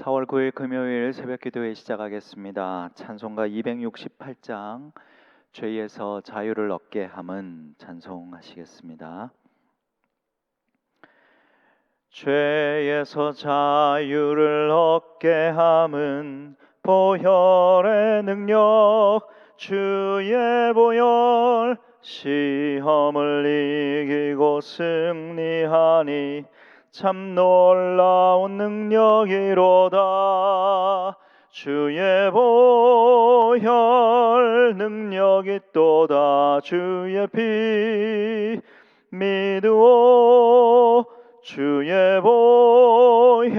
4월 9일 금요일 새벽기도회 시작하겠습니다. 찬송가 268장 죄에서 자유를 얻게 함은 찬송하시겠습니다. 죄에서 자유를 얻게 함은 보혈의 능력, 주의 보혈, 시험을 이기고 승리하니 참 놀라운 능력이로다. 주의 보혈 능력이 또다. 주의 피 믿으오. 주의 보혈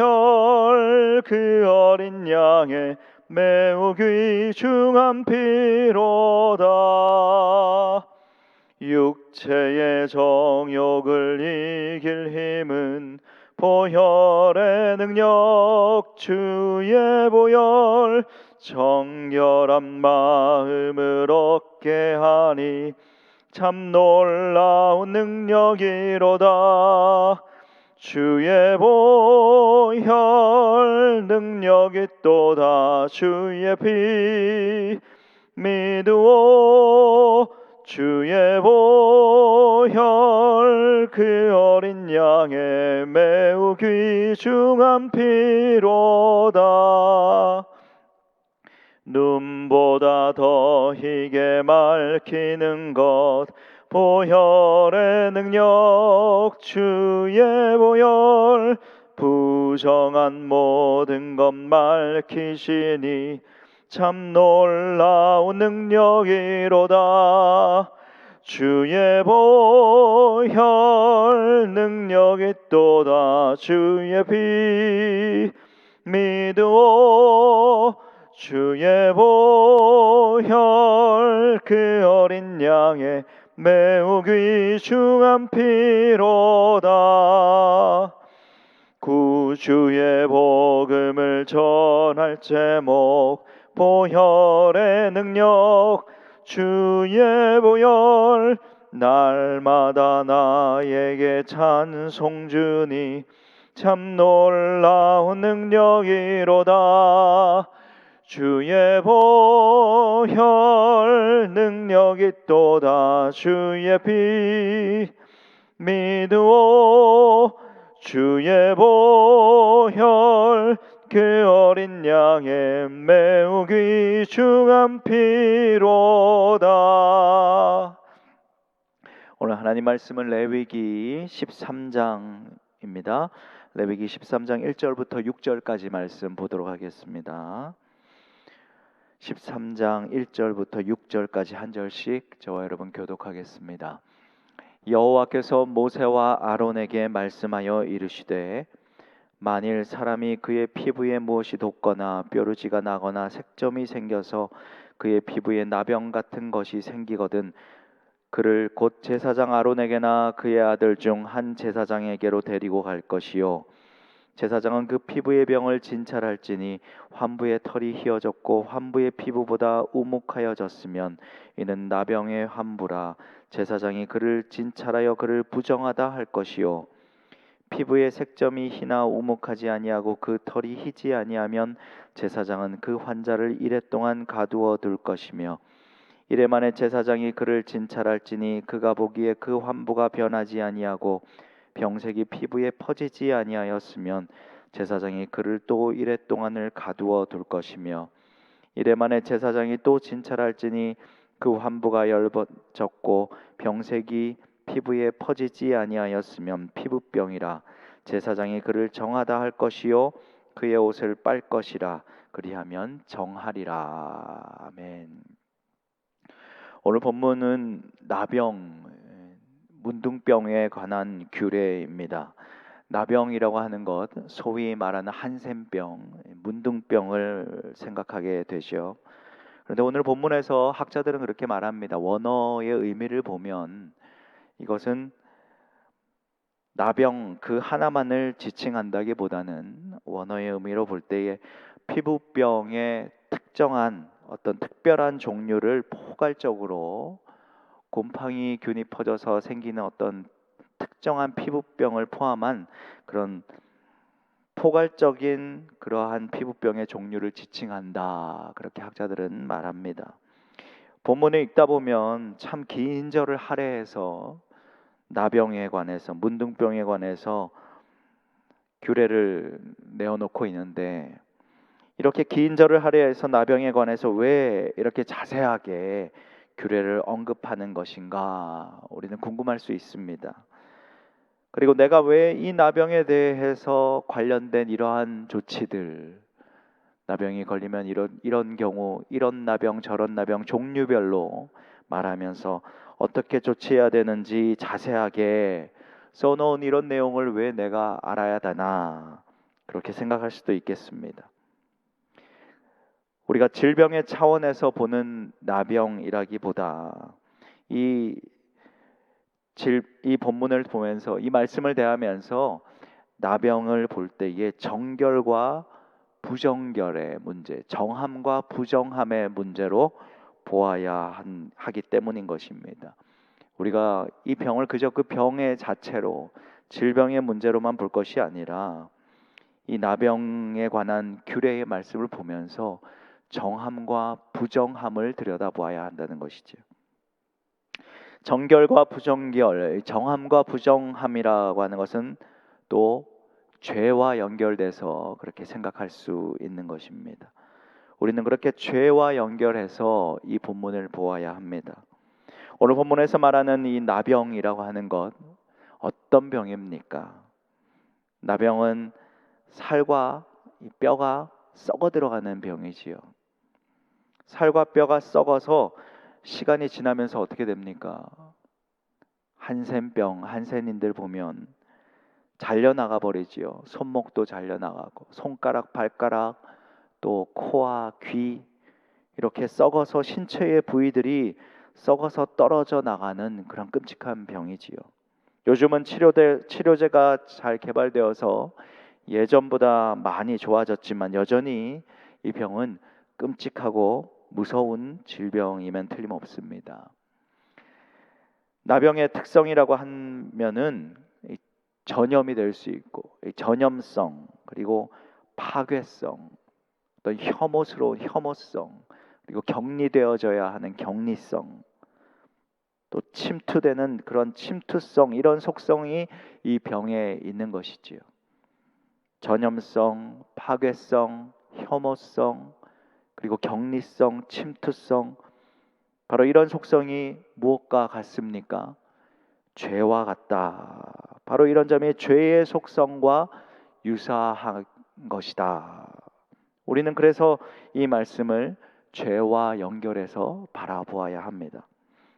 그 어린 양의 매우 귀중한 피로다. 육체의 정욕을 이길 힘은 보혈의 능력, 주의 보혈, 정결한 마음을 얻게 하니 참 놀라운 능력이로다. 주의 보혈 능력이 또다. 주의 피 믿으오. 주의 보혈 그 어린 양의 매우 귀중한 피로다. 눈보다 더 희게 밝히는 것 보혈의 능력, 주의 보혈, 부정한 모든 것 밝히시니 참 놀라운 능력이로다. 주의 보혈 능력이 또다. 주의 피 믿으오. 주의 보혈 그 어린 양의 매우 귀중한 피로다. 구주의 복음을 전할 제목 보혈의 능력, 주의 보혈, 날마다 나에게 찬송 주니 참 놀라운 능력이로다. 주의 보혈 능력이 또다. 주의 피 믿으오. 주의 보혈 그 어린 양의 매우 귀중한 피로다. 오늘 하나님 말씀은 레위기 13장입니다. 레위기 13장 1절부터 6절까지 말씀 보도록 하겠습니다. 13장 1절부터 6절까지 한 절씩 저와 여러분 교독하겠습니다. 여호와께서 모세와 아론에게 말씀하여 이르시되 만일 사람이 그의 피부에 무엇이 돋거나 뾰루지가 나거나 색점이 생겨서 그의 피부에 나병 같은 것이 생기거든 그를 곧 제사장 아론에게나 그의 아들 중 한 제사장에게로 데리고 갈 것이요 제사장은 그 피부의 병을 진찰할지니 환부의 털이 휘어졌고 환부의 피부보다 우묵하여졌으면 이는 나병의 환부라. 제사장이 그를 진찰하여 그를 부정하다 할 것이요 피부의 색점이 희나 우묵하지 아니하고 그 털이 희지 아니하면 제사장은 그 환자를 이레 동안 가두어 둘 것이며 이레 만에 제사장이 그를 진찰할지니 그가 보기에 그 환부가 변하지 아니하고 병색이 피부에 퍼지지 아니하였으면 제사장이 그를 또 이레 동안을 가두어 둘 것이며 이레 만에 제사장이 또 진찰할지니 그 환부가 열버졌고 병색이 피부에 퍼지지 아니하였으면 피부병이라. 제사장이 그를 정하다 할 것이요 그의 옷을 빨 것이라. 그리하면 정하리라. 아멘. 오늘 본문은 나병, 문둥병에 관한 규례입니다. 나병이라고 하는 것, 소위 말하는 한센병, 문둥병을 생각하게 되죠. 그런데 오늘 본문에서 학자들은 그렇게 말합니다. 원어의 의미를 보면 이것은 나병 그 하나만을 지칭한다기보다는 원어의 의미로 볼 때에 피부병의 특정한 어떤 특별한 종류를 포괄적으로 곰팡이균이 퍼져서 생기는 어떤 특정한 피부병을 포함한 그런 포괄적인 그러한 피부병의 종류를 지칭한다. 그렇게 학자들은 말합니다. 본문을 읽다 보면 참 긴 절을 할애해서 나병에 관해서, 문둥병에 관해서 규례를 내어놓고 있는데, 이렇게 긴 절을 할애해서 나병에 관해서 왜 이렇게 자세하게 규례를 언급하는 것인가 우리는 궁금할 수 있습니다. 그리고 내가 왜 이 나병에 대해서 관련된 이러한 조치들, 나병이 걸리면 이런 경우, 이런 나병 저런 나병 종류별로 말하면서 어떻게 조치해야 되는지 자세하게 써놓은 이런 내용을 왜 내가 알아야 되나, 그렇게 생각할 수도 있겠습니다. 우리가 질병의 차원에서 보는 나병이라기보다 이 본문을 보면서, 이 말씀을 대하면서 나병을 볼 때에 정결과 부정결의 문제, 정함과 부정함의 문제로 보아야 하기 때문인 것입니다. 우리가 이 병을 그저 그 병의 자체로, 질병의 문제로만 볼 것이 아니라 이 나병에 관한 규례의 말씀을 보면서 정함과 부정함을 들여다보아야 한다는 것이죠. 정결과 부정결, 정함과 부정함이라고 하는 것은 또 죄와 연결돼서 그렇게 생각할 수 있는 것입니다. 우리는 그렇게 죄와 연결해서 이 본문을 보아야 합니다. 오늘 본문에서 말하는 이 나병이라고 하는 것, 어떤 병입니까? 나병은 살과 뼈가 썩어 들어가는 병이지요. 살과 뼈가 썩어서 시간이 지나면서 어떻게 됩니까? 한센병, 한센인들 보면 잘려나가 버리지요. 손목도 잘려나가고, 손가락, 발가락, 또 코와 귀, 이렇게 썩어서 신체의 부위들이 썩어서 떨어져 나가는 그런 끔찍한 병이지요. 요즘은 치료제가 잘 개발되어서 예전보다 많이 좋아졌지만 여전히 이 병은 끔찍하고 무서운 질병이면 틀림없습니다. 나병의 특성이라고 하면은 전염이 될 수 있고, 전염성, 그리고 파괴성, 어떤 혐오스러운 혐오성, 그리고 격리되어져야 하는 격리성, 또 침투되는 그런 침투성, 이런 속성이 이 병에 있는 것이지요. 전염성, 파괴성, 혐오성, 그리고 격리성, 침투성, 바로 이런 속성이 무엇과 같습니까? 죄와 같다. 바로 이런 점이 죄의 속성과 유사한 것이다. 우리는 그래서 이 말씀을 죄와 연결해서 바라보아야 합니다.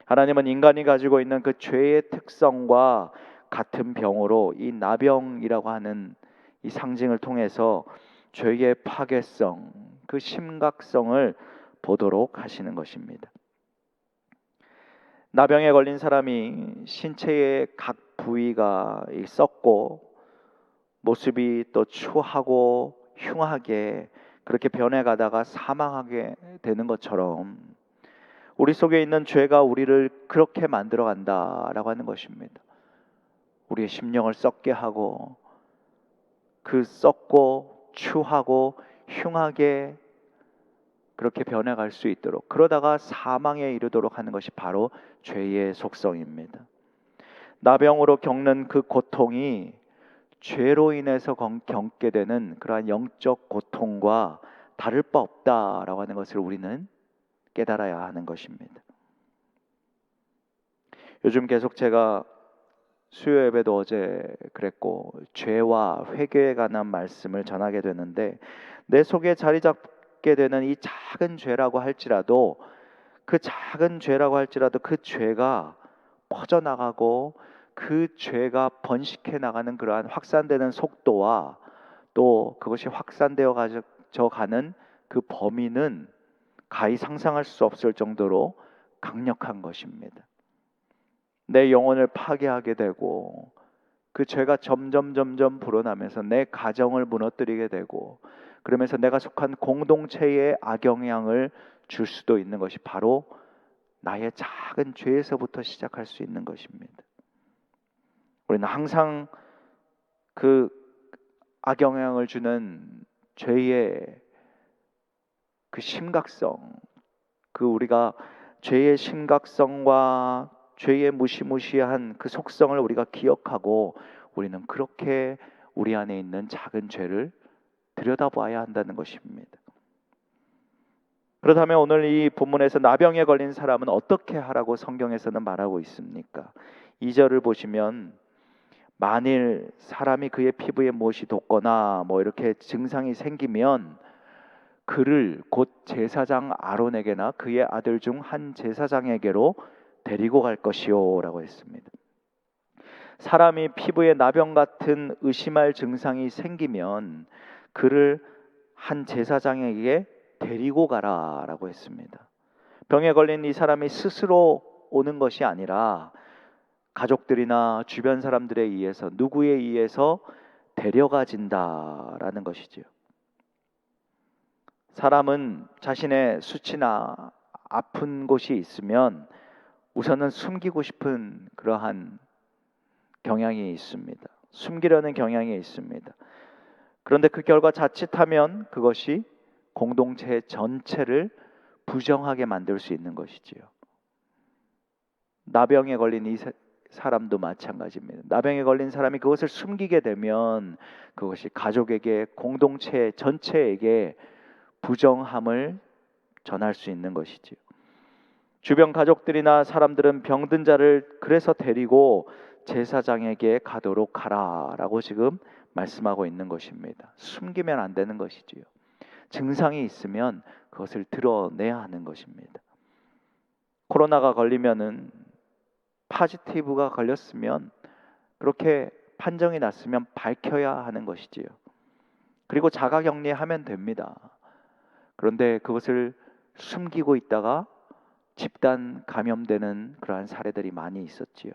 하나님은 인간이 가지고 있는 그 죄의 특성과 같은 병으로 이 나병이라고 하는 이 상징을 통해서 죄의 파괴성, 그 심각성을 보도록 하시는 것입니다. 나병에 걸린 사람이 신체의 각 부위가 썩고 모습이 또 추하고 흉하게 그렇게 변해가다가 사망하게 되는 것처럼 우리 속에 있는 죄가 우리를 그렇게 만들어 간다라고 하는 것입니다. 우리의 심령을 썩게 하고 그 썩고 추하고 흉하게 그렇게 변해갈 수 있도록, 그러다가 사망에 이르도록 하는 것이 바로 죄의 속성입니다. 나병으로 겪는 그 고통이 죄로 인해서 겪게 되는 그러한 영적 고통과 다를 바 없다라고 하는 것을 우리는 깨달아야 하는 것입니다. 요즘 계속 제가 수요 예배도 어제 그랬고 죄와 회개에 관한 말씀을 전하게 되는데, 내 속에 자리 잡게 되는 이 작은 죄라고 할지라도 그 죄가 퍼져나가고 그 죄가 번식해 나가는 그러한 확산되는 속도와 또 그것이 확산되어 가는 그 범위는 가히 상상할 수 없을 정도로 강력한 것입니다. 내 영혼을 파괴하게 되고 그 죄가 점점 불어나면서 내 가정을 무너뜨리게 되고, 그러면서 내가 속한 공동체에 악영향을 줄 수도 있는 것이 바로 나의 작은 죄에서부터 시작할 수 있는 것입니다. 우리는 항상 그 악영향을 주는 죄의 그 심각성, 그 우리가 죄의 심각성과 죄의 무시무시한 그 속성을 우리가 기억하고 우리는 그렇게 우리 안에 있는 작은 죄를 들여다봐야 한다는 것입니다. 그렇다면 오늘 이 본문에서 나병에 걸린 사람은 어떻게 하라고 성경에서는 말하고 있습니까? 2절을 보시면 만일 사람이 그의 피부에 무엇이 돋거나 이렇게 증상이 생기면 그를 곧 제사장 아론에게나 그의 아들 중 한 제사장에게로 데리고 갈 것이요 라고 했습니다. 사람이 피부에 나병 같은 의심할 증상이 생기면 그를 한 제사장에게 데리고 가라 라고 했습니다. 병에 걸린 이 사람이 스스로 오는 것이 아니라 가족들이나 주변 사람들에 의해서, 누구에 의해서 데려가진다라는 것이지요. 사람은 자신의 수치나 아픈 곳이 있으면 우선은 숨기고 싶은 그러한 경향이 있습니다. 숨기려는 경향이 있습니다. 그런데 그 결과 자칫하면 그것이 공동체 전체를 부정하게 만들 수 있는 것이지요. 나병에 걸린 이 사람도 마찬가지입니다. 나병에 걸린 사람이 그것을 숨기게 되면 그것이 가족에게, 공동체 전체에게 부정함을 전할 수 있는 것이지요. 주변 가족들이나 사람들은 병든 자를 그래서 데리고 제사장에게 가도록 하라라고 지금 말씀하고 있는 것입니다. 숨기면 안 되는 것이지요. 증상이 있으면 그것을 드러내야 하는 것입니다. 코로나가 걸리면은 파지티브가 걸렸으면 그렇게 판정이 났으면 밝혀야 하는 것이지요. 그리고 자가격리하면 됩니다. 그런데 그것을 숨기고 있다가 집단 감염되는 그러한 사례들이 많이 있었지요.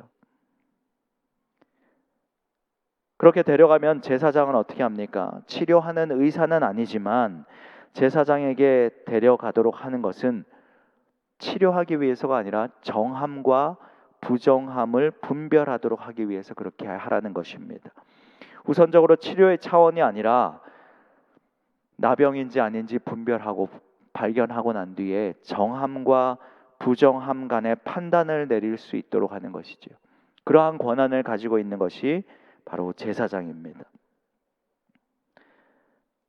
그렇게 데려가면 제사장은 어떻게 합니까? 치료하는 의사는 아니지만 제사장에게 데려가도록 하는 것은 치료하기 위해서가 아니라 정함과 부정함을 분별하도록 하기 위해서 그렇게 하라는 것입니다. 우선적으로 치료의 차원이 아니라 나병인지 아닌지 분별하고 발견하고 난 뒤에 정함과 부정함 간의 판단을 내릴 수 있도록 하는 것이죠. 그러한 권한을 가지고 있는 것이 바로 제사장입니다.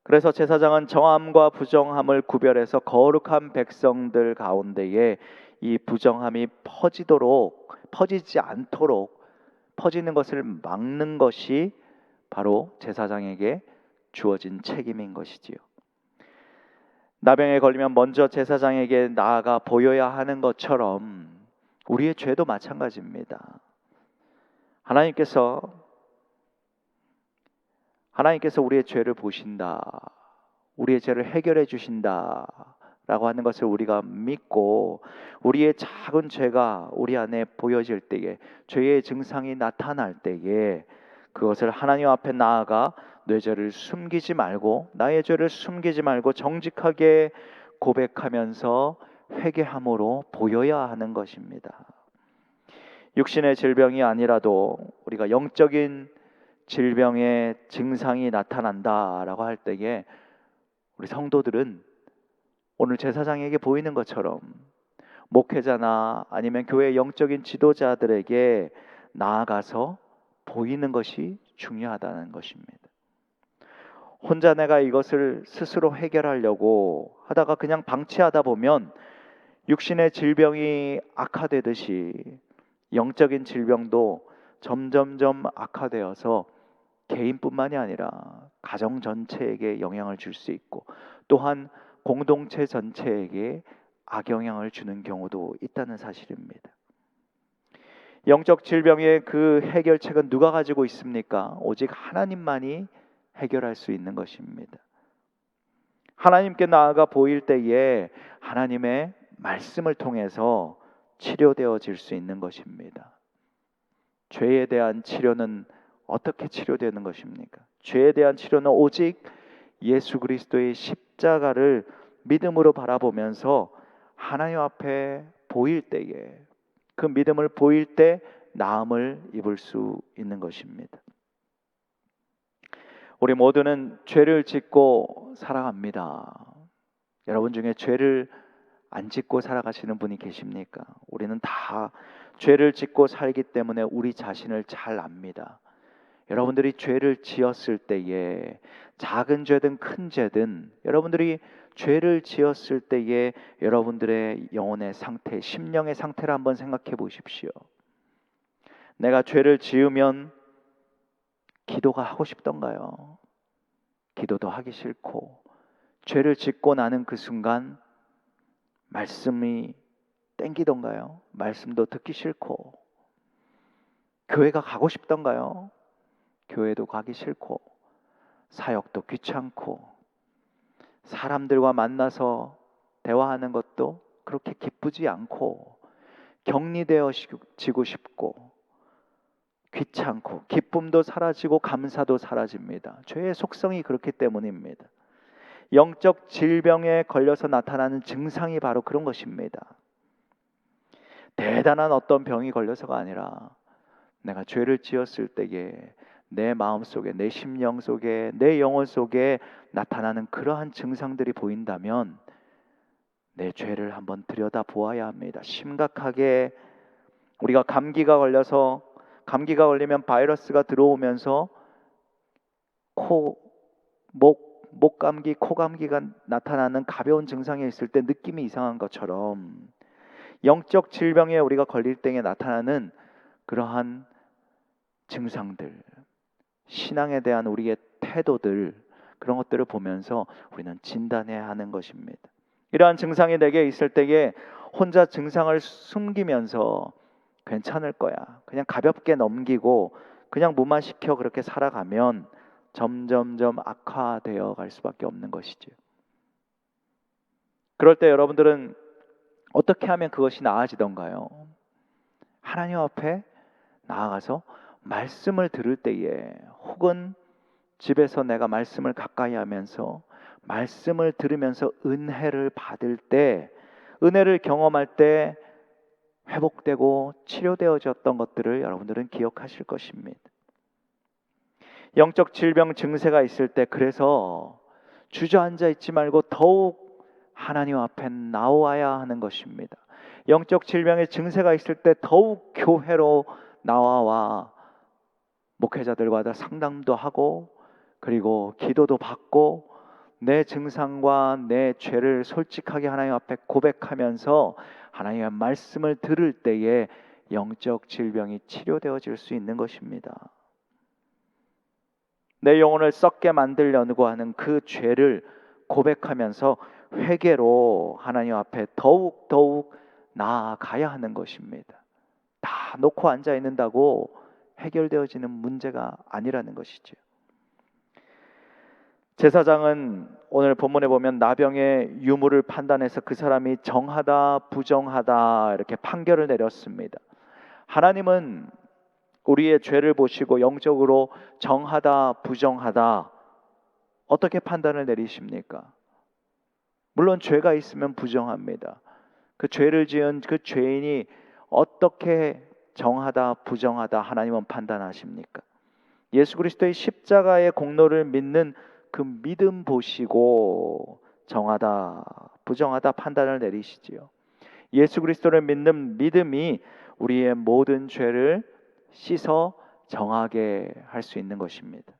그래서 제사장은 정함과 부정함을 구별해서 거룩한 백성들 가운데에 이 부정함이 퍼지지 않도록 퍼지는 것을 막는 것이 바로 제사장에게 주어진 책임인 것이지요. 나병에 걸리면 먼저 제사장에게 나아가 보여야 하는 것처럼 우리의 죄도 마찬가지입니다. 하나님께서 우리의 죄를 보신다, 우리의 죄를 해결해 주신다 라고 하는 것을 우리가 믿고 우리의 작은 죄가 우리 안에 보여질 때에, 죄의 증상이 나타날 때에 그것을 하나님 앞에 나아가 내 죄를 숨기지 말고, 나의 죄를 숨기지 말고 정직하게 고백하면서 회개함으로 보여야 하는 것입니다. 육신의 질병이 아니라도 우리가 영적인 질병의 증상이 나타난다라고 할 때에 우리 성도들은 오늘 제사장에게 보이는 것처럼 목회자나 아니면 교회 영적인 지도자들에게 나아가서 보이는 것이 중요하다는 것입니다. 혼자 내가 이것을 스스로 해결하려고 하다가 그냥 방치하다 보면 육신의 질병이 악화되듯이 영적인 질병도 점점점 악화되어서 개인뿐만이 아니라 가정 전체에게 영향을 줄 수 있고 또한 공동체 전체에게 악영향을 주는 경우도 있다는 사실입니다. 영적 질병의 그 해결책은 누가 가지고 있습니까? 오직 하나님만이 해결할 수 있는 것입니다. 하나님께 나아가 보일 때에 하나님의 말씀을 통해서 치료되어질 수 있는 것입니다. 죄에 대한 치료는 어떻게 치료되는 것입니까? 죄에 대한 치료는 오직 예수 그리스도의 십자가를 믿음으로 바라보면서 하나님 앞에 보일 때에, 그 믿음을 보일 때 나음을 입을 수 있는 것입니다. 우리 모두는 죄를 짓고 살아갑니다. 여러분 중에 죄를 안 짓고 살아가시는 분이 계십니까? 우리는 다 죄를 짓고 살기 때문에 우리 자신을 잘 압니다. 여러분들이 죄를 지었을 때에 작은 죄든 큰 죄든 여러분들이 죄를 지었을 때에 여러분들의 영혼의 상태, 심령의 상태를 한번 생각해 보십시오. 내가 죄를 지으면 기도가 하고 싶던가요? 기도도 하기 싫고, 죄를 짓고 나는 그 순간 말씀이 땡기던가요? 말씀도 듣기 싫고, 교회가 가고 싶던가요? 교회도 가기 싫고, 사역도 귀찮고, 사람들과 만나서 대화하는 것도 그렇게 기쁘지 않고, 격리되어지고 싶고, 귀찮고, 기쁨도 사라지고 감사도 사라집니다. 죄의 속성이 그렇기 때문입니다. 영적 질병에 걸려서 나타나는 증상이 바로 그런 것입니다. 대단한 어떤 병이 걸려서가 아니라 내가 죄를 지었을 때에 내 마음속에, 내 심령 속에, 내 영혼 속에 나타나는 그러한 증상들이 보인다면 내 죄를 한번 들여다 보아야 합니다. 심각하게 우리가 감기가 걸리면 바이러스가 들어오면서 목 감기, 코 감기가 나타나는 가벼운 증상이 있을 때 느낌이 이상한 것처럼 영적 질병에 우리가 걸릴 때에 나타나는 그러한 증상들, 신앙에 대한 우리의 태도들, 그런 것들을 보면서 우리는 진단해야 하는 것입니다. 이러한 증상이 내게 있을 때에 혼자 증상을 숨기면서 괜찮을 거야, 그냥 가볍게 넘기고 그냥 무마시켜 그렇게 살아가면 점점점 악화되어 갈 수밖에 없는 것이죠. 그럴 때 여러분들은 어떻게 하면 그것이 나아지던가요? 하나님 앞에 나아가서 말씀을 들을 때에, 혹은 집에서 내가 말씀을 가까이 하면서 말씀을 들으면서 은혜를 받을 때, 은혜를 경험할 때 회복되고 치료되어졌던 것들을 여러분들은 기억하실 것입니다. 영적 질병 증세가 있을 때 그래서 주저앉아 있지 말고 더욱 하나님 앞에 나와야 하는 것입니다. 영적 질병의 증세가 있을 때 더욱 교회로 나와 목회자들과 상담도 하고, 그리고 기도도 받고, 내 증상과 내 죄를 솔직하게 하나님 앞에 고백하면서 하나님의 말씀을 들을 때에 영적 질병이 치료되어질 수 있는 것입니다. 내 영혼을 썩게 만들려고 하는 그 죄를 고백하면서 회개로 하나님 앞에 더욱 나아가야 하는 것입니다. 다 놓고 앉아 있는다고 해결되어지는 문제가 아니라는 것이죠. 제사장은 오늘 본문에 보면 나병의 유무를 판단해서 그 사람이 정하다 부정하다 이렇게 판결을 내렸습니다. 하나님은 우리의 죄를 보시고 영적으로 정하다 부정하다 어떻게 판단을 내리십니까? 물론 죄가 있으면 부정합니다. 그 죄를 지은 그 죄인이 어떻게 정하다 부정하다 하나님은 판단하십니까? 예수 그리스도의 십자가의 공로를 믿는 그 믿음 보시고 정하다 부정하다 판단을 내리시지요. 예수 그리스도를 믿는 믿음이 우리의 모든 죄를 씻어 정하게 할 수 있는 것입니다.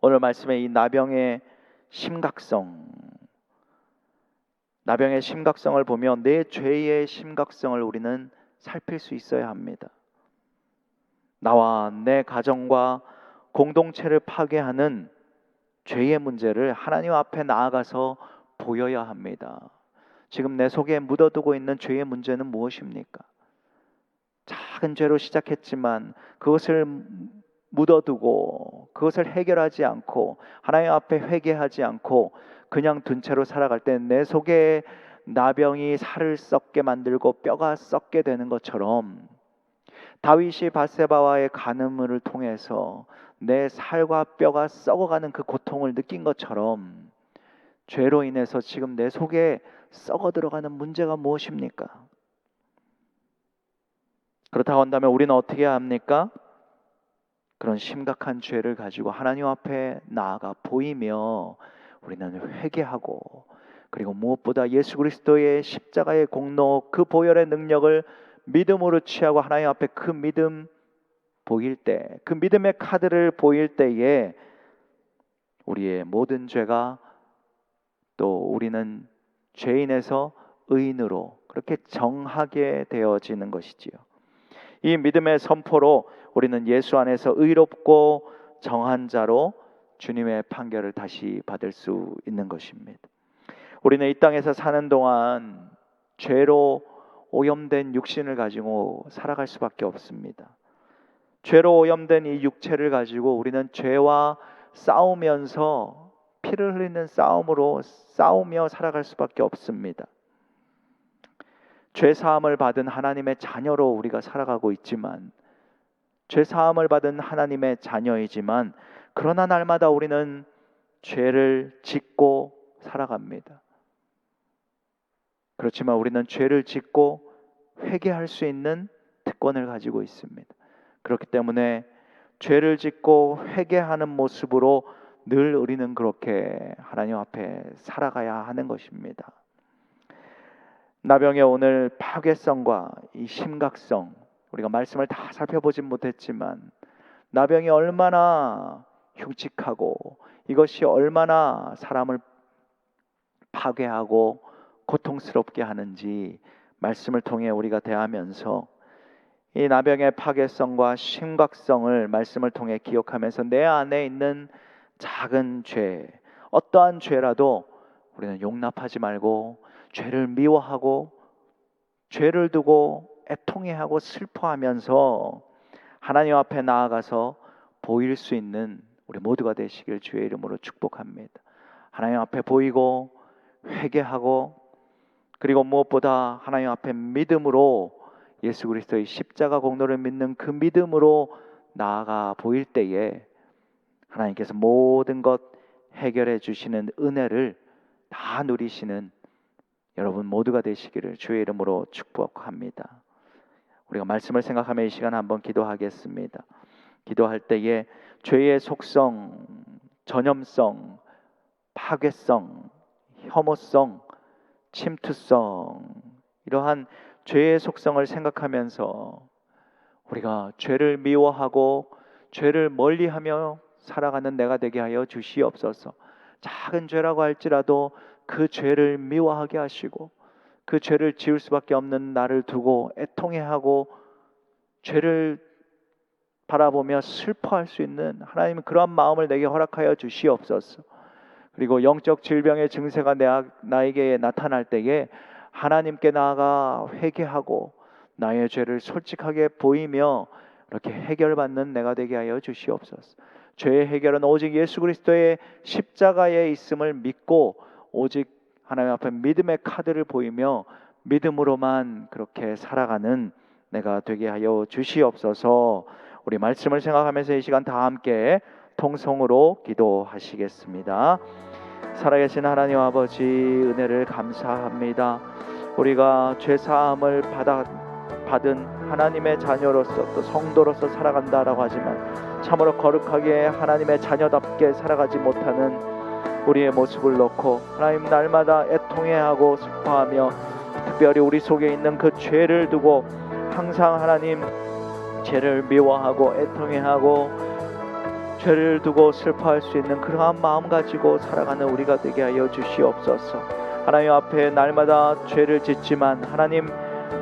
오늘 말씀의 이 나병의 심각성을 보며 내 죄의 심각성을 우리는 살필 수 있어야 합니다. 나와 내 가정과 공동체를 파괴하는 죄의 문제를 하나님 앞에 나아가서 보여야 합니다. 지금 내 속에 묻어두고 있는 죄의 문제는 무엇입니까? 작은 죄로 시작했지만 그것을 묻어두고 그것을 해결하지 않고 하나님 앞에 회개하지 않고 그냥 둔 채로 살아갈 때 내 속에 나병이 살을 썩게 만들고 뼈가 썩게 되는 것처럼, 다윗이 밧세바와의 간음을 통해서 내 살과 뼈가 썩어가는 그 고통을 느낀 것처럼 죄로 인해서 지금 내 속에 썩어 들어가는 문제가 무엇입니까? 그렇다고 한다면 우리는 어떻게 해야 합니까? 그런 심각한 죄를 가지고 하나님 앞에 나아가 보이며 우리는 회개하고, 그리고 무엇보다 예수 그리스도의 십자가의 공로, 그 보혈의 능력을 믿음으로 취하고 하나님 앞에 그 믿음 보일 때, 그 믿음의 카드를 보일 때에 우리의 모든 죄가, 또 우리는 죄인에서 의인으로 그렇게 정하게 되어지는 것이지요. 이 믿음의 선포로 우리는 예수 안에서 의롭고 정한 자로 주님의 판결을 다시 받을 수 있는 것입니다. 우리는 이 땅에서 사는 동안 죄로 오염된 육신을 가지고 살아갈 수밖에 없습니다. 죄로 오염된 이 육체를 가지고 우리는 죄와 싸우면서, 피를 흘리는 싸움으로 싸우며 살아갈 수밖에 없습니다. 죄 사함을 받은 하나님의 자녀로 우리가 살아가고 있지만, 죄 사함을 받은 하나님의 자녀이지만, 그러나 날마다 우리는 죄를 짓고 살아갑니다. 그렇지만 우리는 죄를 짓고 회개할 수 있는 특권을 가지고 있습니다. 그렇기 때문에 죄를 짓고 회개하는 모습으로 늘 우리는 그렇게 하나님 앞에 살아가야 하는 것입니다. 나병의 오늘 파괴성과 이 심각성, 우리가 말씀을 다 살펴보진 못했지만 나병이 얼마나 흉측하고 이것이 얼마나 사람을 파괴하고 고통스럽게 하는지 말씀을 통해 우리가 대하면서 이 나병의 파괴성과 심각성을 말씀을 통해 기억하면서 내 안에 있는 작은 죄, 어떠한 죄라도 우리는 용납하지 말고 죄를 미워하고 죄를 두고 애통해하고 슬퍼하면서 하나님 앞에 나아가서 보일 수 있는 우리 모두가 되시길 주의 이름으로 축복합니다. 하나님 앞에 보이고 회개하고, 그리고 무엇보다 하나님 앞에 믿음으로 예수 그리스도의 십자가 공로를 믿는 그 믿음으로 나아가 보일 때에 하나님께서 모든 것 해결해 주시는 은혜를 다 누리시는 여러분 모두가 되시기를 주의 이름으로 축복합니다. 우리가 말씀을 생각하며 이 시간 한번 기도하겠습니다. 기도할 때에 죄의 속성, 전염성, 파괴성, 혐오성, 침투성, 이러한 죄의 속성을 생각하면서 우리가 죄를 미워하고 죄를 멀리하며 살아가는 내가 되게 하여 주시옵소서. 작은 죄라고 할지라도 그 죄를 미워하게 하시고 그 죄를 지을 수밖에 없는 나를 두고 애통해하고 죄를 바라보며 슬퍼할 수 있는 하나님은 그러한 마음을 내게 허락하여 주시옵소서. 그리고 영적 질병의 증세가 나에게 나타날 때에 하나님께 나아가 회개하고 나의 죄를 솔직하게 보이며 이렇게 해결받는 내가 되게 하여 주시옵소서. 죄의 해결은 오직 예수 그리스도의 십자가에 있음을 믿고 오직 하나님 앞에 믿음의 카드를 보이며 믿음으로만 그렇게 살아가는 내가 되게 하여 주시옵소서. 우리 말씀을 생각하면서 이 시간 다 함께 통성으로 기도하시겠습니다. 살아계신 하나님 아버지, 은혜를 감사합니다. 우리가 죄사함을 받은 하나님의 자녀로서 또 성도로서 살아간다라고 하지만 참으로 거룩하게 하나님의 자녀답게 살아가지 못하는 우리의 모습을 놓고 하나님 날마다 애통해하고 슬퍼하며 특별히 우리 속에 있는 그 죄를 두고 항상 하나님 죄를 미워하고 애통해하고 죄를 두고 슬퍼할 수 있는 그러한 마음 가지고 살아가는 우리가 되게 하여 주시옵소서. 하나님 앞에 날마다 죄를 짓지만 하나님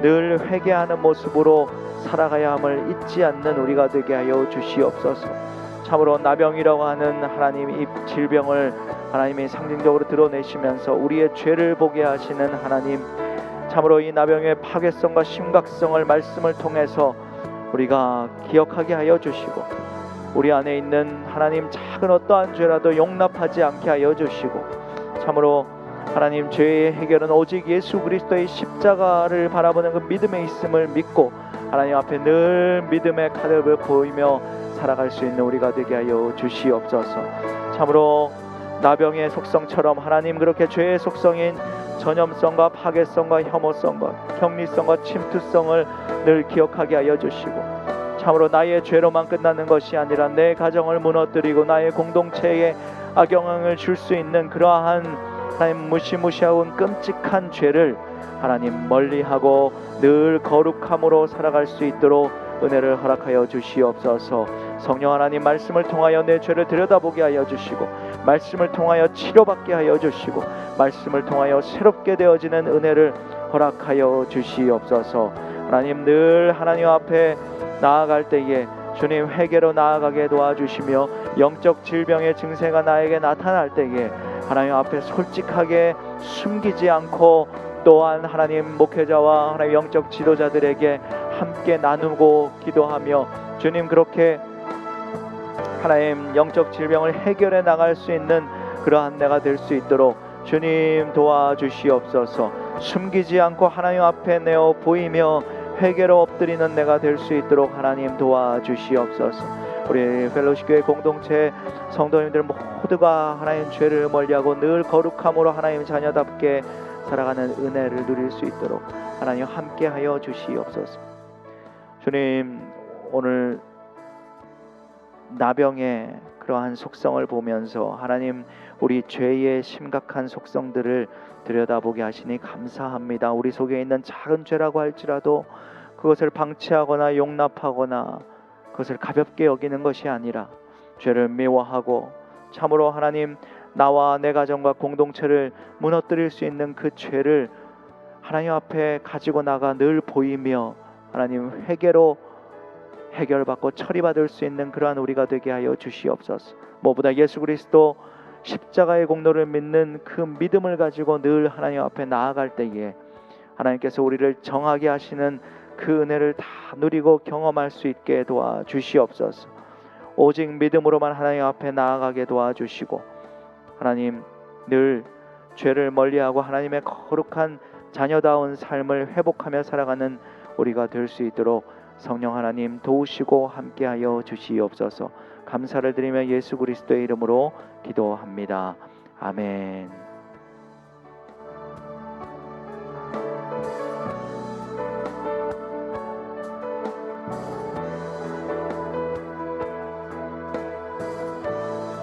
늘 회개하는 모습으로 살아가야 함을 잊지 않는 우리가 되게 하여 주시옵소서. 참으로 나병이라고 하는 하나님 이 질병을 하나님이 상징적으로 드러내시면서 우리의 죄를 보게 하시는 하나님, 참으로 이 나병의 파괴성과 심각성을 말씀을 통해서 우리가 기억하게 하여 주시고 우리 안에 있는 하나님 작은 어떠한 죄라도 용납하지 않게 하여 주시고 참으로 하나님 죄의 해결은 오직 예수 그리스도의 십자가를 바라보는 그 믿음에 있음을 믿고 하나님 앞에 늘 믿음의 카드를 보이며 살아갈 수 있는 우리가 되게 하여 주시옵소서. 참으로 나병의 속성처럼 하나님 그렇게 죄의 속성인 전염성과 파괴성과 혐오성과 격리성과 침투성을 늘 기억하게 하여 주시고 참으로 나의 죄로만 끝나는 것이 아니라 내 가정을 무너뜨리고 나의 공동체에 악영향을 줄 수 있는 그러한 하나님 무시무시하고 끔찍한 죄를 하나님 멀리하고 늘 거룩함으로 살아갈 수 있도록 은혜를 허락하여 주시옵소서. 성령 하나님, 말씀을 통하여 내 죄를 들여다보게 하여 주시고, 말씀을 통하여 치료받게 하여 주시고, 말씀을 통하여 새롭게 되어지는 은혜를 허락하여 주시옵소서. 하나님, 늘 하나님 앞에 나아갈 때에 주님 회개로 나아가게 도와주시며, 영적 질병의 증세가 나에게 나타날 때에 하나님 앞에 솔직하게 숨기지 않고, 또한 하나님 목회자와 하나님 영적 지도자들에게 함께 나누고 기도하며 주님 그렇게 하나님 영적 질병을 해결해 나갈 수 있는 그러한 내가 될 수 있도록 주님 도와주시옵소서. 숨기지 않고 하나님 앞에 내어 보이며 회개로 엎드리는 내가 될 수 있도록 하나님 도와주시옵소서. 우리 펠로십 교회 공동체 성도님들 모두가 하나님 죄를 멀리하고 늘 거룩함으로 하나님 자녀답게 살아가는 은혜를 누릴 수 있도록 하나님 함께하여 주시옵소서. 주님, 오늘 나병의 그러한 속성을 보면서 하나님 우리 죄의 심각한 속성들을 들여다보게 하시니 감사합니다. 우리 속에 있는 작은 죄라고 할지라도 그것을 방치하거나 용납하거나 그것을 가볍게 여기는 것이 아니라 죄를 미워하고 참으로 하나님 나와 내 가정과 공동체를 무너뜨릴 수 있는 그 죄를 하나님 앞에 가지고 나가 늘 보이며 하나님 회개로 해결받고 처리받을 수 있는 그러한 우리가 되게 하여 주시옵소서. 무엇보다 예수 그리스도 십자가의 공로를 믿는 그 믿음을 가지고 늘 하나님 앞에 나아갈 때에 하나님께서 우리를 정하게 하시는 그 은혜를 다 누리고 경험할 수 있게 도와주시옵소서. 오직 믿음으로만 하나님 앞에 나아가게 도와주시고 하나님 늘 죄를 멀리하고 하나님의 거룩한 자녀다운 삶을 회복하며 살아가는 우리가 될 수 있도록 성령 하나님 도우시고 함께하여 주시옵소서. 감사를 드리며 예수 그리스도의 이름으로 기도합니다. 아멘.